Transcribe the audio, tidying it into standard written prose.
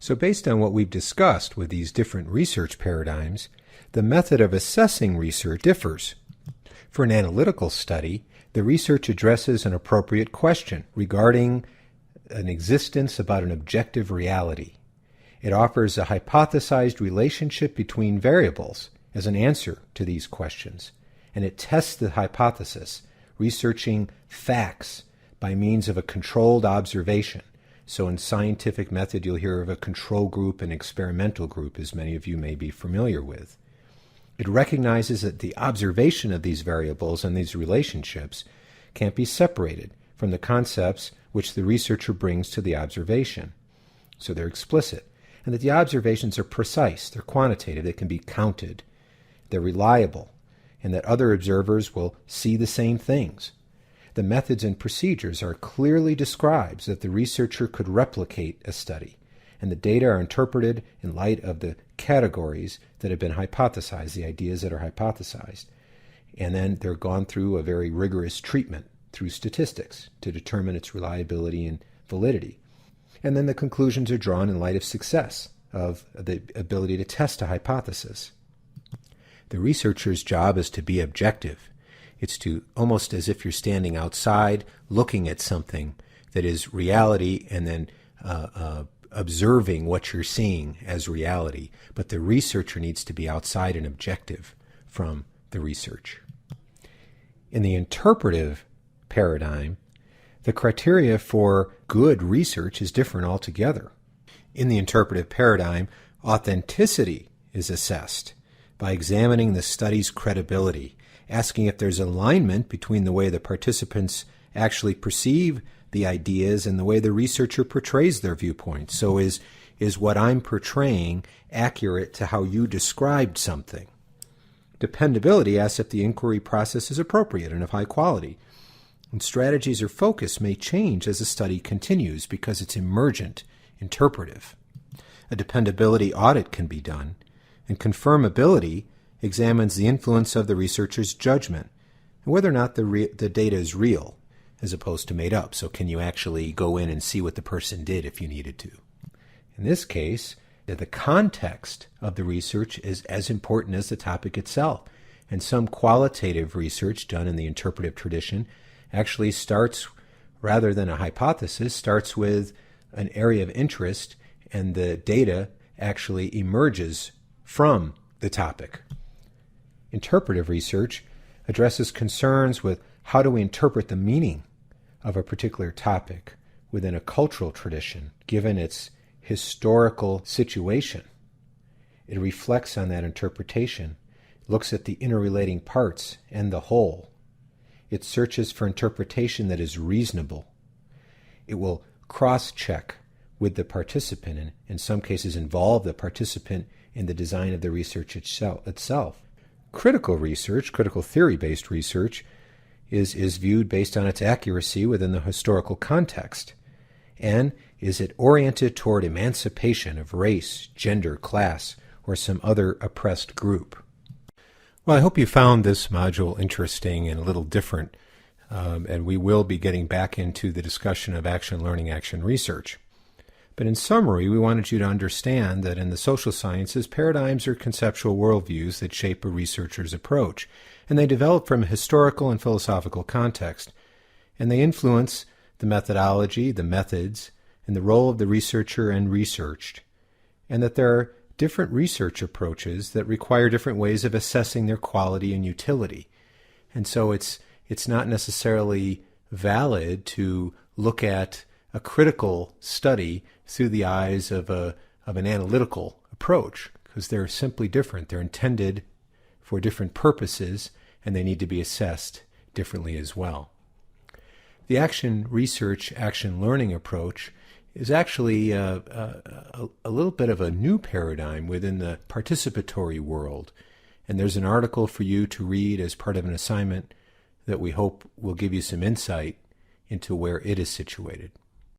So based on what we've discussed with these different research paradigms, the method of assessing research differs. For an analytical study, the research addresses an appropriate question regarding an existence about an objective reality. It offers a hypothesized relationship between variables as an answer to these questions, and it tests the hypothesis, researching facts by means of a controlled observation. So in scientific method, you'll hear of a control group and experimental group, as many of you may be familiar with. It recognizes that the observation of these variables and these relationships can't be separated from the concepts which the researcher brings to the observation. So they're explicit, and that the observations are precise, they're quantitative, they can be counted, they're reliable, and that other observers will see the same things. The methods and procedures are clearly described so that the researcher could replicate a study, and the data are interpreted in light of the categories that have been hypothesized, the ideas that are hypothesized. And then they're gone through a very rigorous treatment through statistics to determine its reliability and validity. And then the conclusions are drawn in light of success, of the ability to test a hypothesis. The researcher's job is to be objective. It's to, almost as if you're standing outside looking at something that is reality and then observing what you're seeing as reality. But the researcher needs to be outside and objective from the research. In the interpretive paradigm, the criteria for good research is different altogether. In the interpretive paradigm, authenticity is assessed by examining the study's credibility, asking if there's alignment between the way the participants actually perceive the ideas and the way the researcher portrays their viewpoints. So is what I'm portraying accurate to how you described something? Dependability asks if the inquiry process is appropriate and of high quality. And strategies or focus may change as the study continues because it's emergent, interpretive. A dependability audit can be done, and confirmability examines the influence of the researcher's judgment and whether or not the data is real as opposed to made up. So can you actually go in and see what the person did if you needed to? In this case, the context of the research is as important as the topic itself. And some qualitative research done in the interpretive tradition actually starts, rather than a hypothesis, starts with an area of interest, and the data actually emerges from the topic. Interpretive research addresses concerns with how do we interpret the meaning of a particular topic within a cultural tradition, given its historical situation. It reflects on that interpretation, looks at the interrelating parts and the whole. It searches for interpretation that is reasonable. It will cross-check with the participant and in some cases involve the participant in the design of the research itself. Critical research, critical theory-based research, is viewed based on its accuracy within the historical context. And is it oriented toward emancipation of race, gender, class, or some other oppressed group? Well, I hope you found this module interesting and a little different, and we will be getting back into the discussion of action learning, action research. But in summary, we wanted you to understand that in the social sciences, paradigms are conceptual worldviews that shape a researcher's approach, and they develop from a historical and philosophical context, and they influence the methodology, the methods, and the role of the researcher and researched, and that there are different research approaches that require different ways of assessing their quality and utility. And so it's not necessarily valid to look at a critical study through the eyes of an analytical approach, because they're simply different. They're intended for different purposes, and they need to be assessed differently as well. The action research, action learning approach is actually a little bit of a new paradigm within the participatory world. And there's an article for you to read as part of an assignment that we hope will give you some insight into where it is situated.